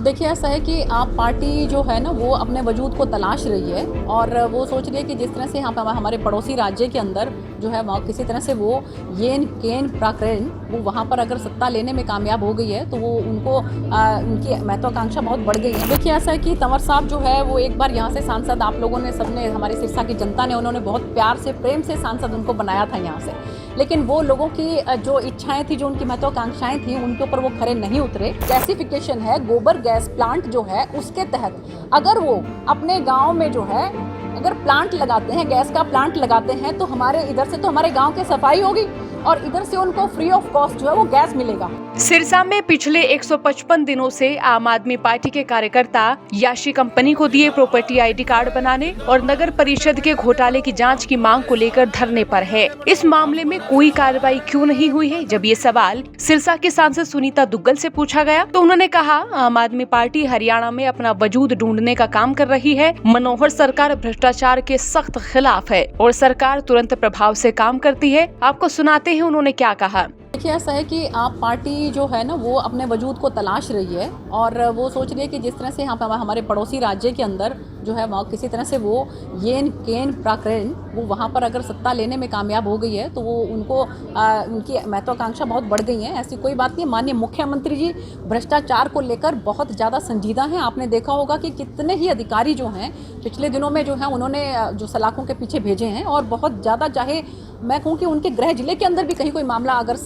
देखिए, ऐसा है कि आप पार्टी जो है ना वो अपने वजूद को तलाश रही है और वो सोच रही है कि जिस तरह से यहाँ पे हमारे पड़ोसी राज्य के अंदर जो है वहाँ किसी तरह से वो येन केन प्राकरण वो वहाँ पर अगर सत्ता लेने में कामयाब हो गई है तो वो उनको उनकी महत्वाकांक्षा बहुत बढ़ गई है। देखिए, ऐसा है कि तंवर साहब जो है वो एक बार यहाँ से सांसद आप लोगों ने सबने हमारी सिरसा की जनता ने उन्होंने बहुत प्यार से प्रेम से सांसद उनको बनाया था यहाँ से, लेकिन वो लोगों की जो इच्छाएं थी, जो उनकी महत्वाकांक्षाएं थी, उनके ऊपर वो खरे नहीं उतरे। गैसिफिकेशन है, गोबर गैस प्लांट जो है उसके तहत अगर वो अपने गांव में जो है अगर प्लांट लगाते हैं, गैस का प्लांट लगाते हैं तो हमारे इधर से तो हमारे गांव की सफाई होगी और इधर से उनको फ्री ऑफ कॉस्ट जो है वो गैस मिलेगा। सिरसा में पिछले 155 दिनों से आम आदमी पार्टी के कार्यकर्ता याशी कंपनी को दिए प्रॉपर्टी आईडी कार्ड बनाने और नगर परिषद के घोटाले की जांच की मांग को लेकर धरने पर है। इस मामले में कोई कार्रवाई क्यों नहीं हुई है? जब ये सवाल सिरसा की सांसद सुनीता दुग्गल से पूछा गया तो उन्होंने कहा, आम आदमी पार्टी हरियाणा में अपना वजूद ढूंढने का काम कर रही है। मनोहर सरकार भ्रष्टाचार के सख्त खिलाफ है और सरकार तुरंत प्रभाव से काम करती है। आपको सुनाते हैं उन्होंने क्या कहा। देखिए, ऐसा है कि आप पार्टी जो है ना वो अपने वजूद को तलाश रही है और वो सोच रही है कि जिस तरह से यहाँ पे हमारे पड़ोसी राज्य के अंदर जो है वहाँ किसी तरह से वो येन केन प्राकरण वो वहाँ पर अगर सत्ता लेने में कामयाब हो गई है तो वो उनको उनकी महत्वाकांक्षा बहुत बढ़ गई है। ऐसी कोई बात नहीं। माननीय मुख्यमंत्री जी भ्रष्टाचार को लेकर बहुत ज़्यादा संजीदा हैं। आपने देखा होगा कि कितने ही अधिकारी जो हैं पिछले दिनों में जो है उन्होंने जो सलाखों के पीछे भेजे हैं और बहुत ज़्यादा, चाहे मैं कहूँ कि उनके गृह जिले के अंदर भी कहीं कोई मामला अगर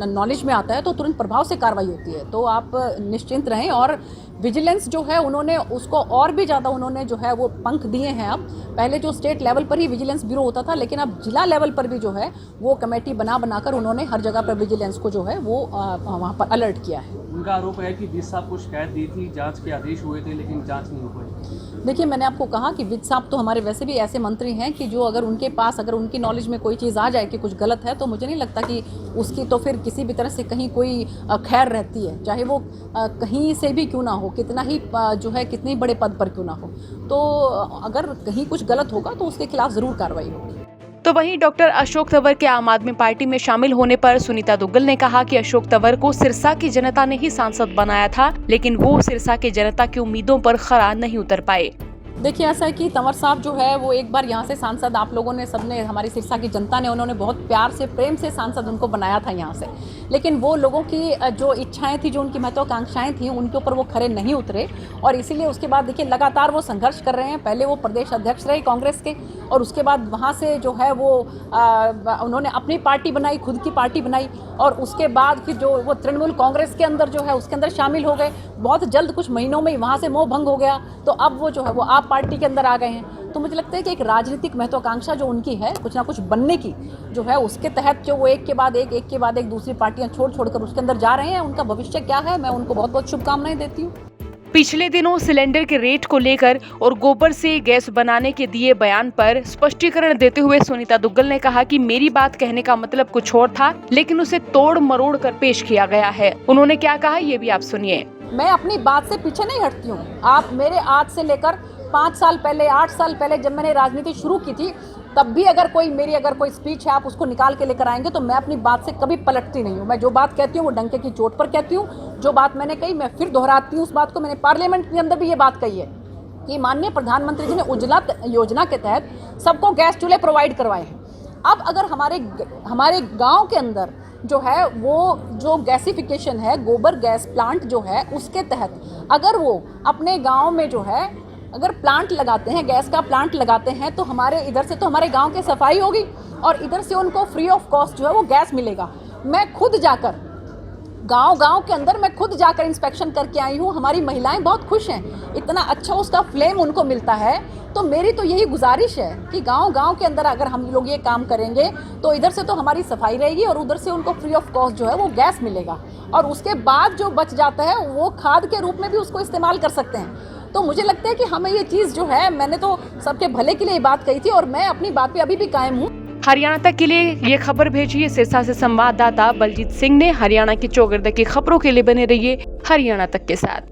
नॉलेज में आता है तो तुरंत प्रभाव से कार्रवाई होती है। तो आप निश्चिंत रहें। और विजिलेंस जो है उन्होंने उसको और भी ज़्यादा उन्होंने जो है वो पंख दिए हैं। अब पहले जो स्टेट लेवल पर ही विजिलेंस ब्यूरो होता था, लेकिन अब जिला लेवल पर भी जो है वो कमेटी बनाकर उन्होंने हर जगह पर विजिलेंस को जो है वो वहाँ पर अलर्ट किया है। उनका आरोप है कि विज साहब को शिकायत दी थी, जांच के आदेश हुए थे लेकिन जांच नहीं हो पाई। देखिए, मैंने आपको कहा कि विज साहब तो हमारे वैसे भी ऐसे मंत्री हैं कि जो अगर उनके पास अगर उनकी नॉलेज में कोई चीज़ आ जाए कि कुछ गलत है तो मुझे नहीं लगता कि उसकी तो फिर किसी भी तरह से कहीं कोई खैर रहती है, चाहे वो कहीं से भी क्यों ना हो, कितना ही जो है कितने बड़े पद पर क्यों ना हो। तो अगर कहीं कुछ गलत होगा तो उसके खिलाफ ज़रूर कार्रवाई होगी। तो वहीं डॉक्टर अशोक तंवर के आम आदमी पार्टी में शामिल होने पर सुनीता दुग्गल ने कहा कि अशोक तंवर को सिरसा की जनता ने ही सांसद बनाया था, लेकिन वो सिरसा की जनता की उम्मीदों पर खरा नहीं उतर पाए। देखिए, ऐसा है कि तंवर साहब जो है वो एक बार यहाँ से सांसद आप लोगों ने सबने हमारी सिरसा की जनता ने उन्होंने बहुत प्यार से प्रेम से सांसद उनको बनाया था यहाँ से, लेकिन वो लोगों की जो इच्छाएं थी, जो उनकी महत्वाकांक्षाएं थी, उनके ऊपर वो खरे नहीं उतरे और इसीलिए उसके बाद देखिए लगातार वो संघर्ष कर रहे हैं। पहले वो प्रदेश अध्यक्ष रहे कांग्रेस के और उसके बाद वहाँ से जो है वो उन्होंने अपनी पार्टी बनाई, खुद की पार्टी बनाई और उसके बाद फिर जो वो तृणमूल कांग्रेस के अंदर जो है उसके अंदर शामिल हो गए। बहुत जल्द कुछ महीनों में वहाँ से मोह भंग हो गया तो अब वो जो है वो आप पार्टी के अंदर आ गए हैं। तो मुझे लगता है कि एक राजनीतिक महत्वाकांक्षा जो उनकी है कुछ ना कुछ बनने की जो है उसके तहत जो वो एक के बाद एक दूसरी पार्टियां छोड़कर उसके अंदर जा रहे हैं। उनका भविष्य क्या है, मैं उनको बहुत बहुत शुभकामनाएं देती हूँ। पिछले दिनों सिलेंडर के रेट को लेकर और गोबर से गैस बनाने के दिए बयान पर स्पष्टीकरण देते हुए सुनीता दुग्गल ने कहा कि मेरी बात कहने का मतलब कुछ और था, लेकिन उसे तोड़ मरोड़ कर पेश किया गया है। उन्होंने क्या कहा ये भी आप सुनिए। मैं अपनी बात से पीछे नहीं हटती हूँ। आप मेरे आज से लेकर 5 साल पहले, 8 साल पहले जब मैंने राजनीति शुरू की थी तब भी अगर कोई स्पीच है आप उसको निकाल के लेकर आएंगे तो मैं अपनी बात से कभी पलटती नहीं हूँ। मैं जो बात कहती हूँ वो डंके की चोट पर कहती हूँ। जो बात मैंने कही मैं फिर दोहराती हूँ उस बात को। मैंने पार्लियामेंट के अंदर भी ये बात कही है कि माननीय प्रधानमंत्री जी ने उज्ज्वला योजना के तहत सबको गैस चूल्हे प्रोवाइड करवाए हैं। अब अगर हमारे गाँव के अंदर जो है वो जो गैसिफिकेशन है, गोबर गैस प्लांट जो है उसके तहत अगर वो अपने गाँव में जो है अगर प्लांट लगाते हैं, गैस का प्लांट लगाते हैं तो हमारे इधर से तो हमारे गांव की सफाई होगी और इधर से उनको फ्री ऑफ कॉस्ट जो है वो गैस मिलेगा। मैं खुद जाकर गांव के अंदर मैं खुद जाकर इंस्पेक्शन करके आई हूँ। हमारी महिलाएं बहुत खुश हैं, इतना अच्छा उसका फ्लेम उनको मिलता है। तो मेरी तो यही गुजारिश है कि गांव के अंदर अगर हम लोग ये काम करेंगे तो इधर से तो हमारी सफाई रहेगी और उधर से उनको फ्री ऑफ कॉस्ट जो है वो गैस मिलेगा और उसके बाद जो बच जाता है वो खाद के रूप में भी उसको इस्तेमाल कर सकते हैं। तो मुझे लगता है कि हमें ये चीज़ जो है, मैंने तो सबके भले के लिए बात कही थी और मैं अपनी बात पे अभी भी कायम हूँ। हरियाणा तक के लिए ये खबर भेजी है सिरसा से संवाददाता बलजीत सिंह ने। हरियाणा की चौगिरदा की खबरों के लिए बने रहिए हरियाणा तक के साथ।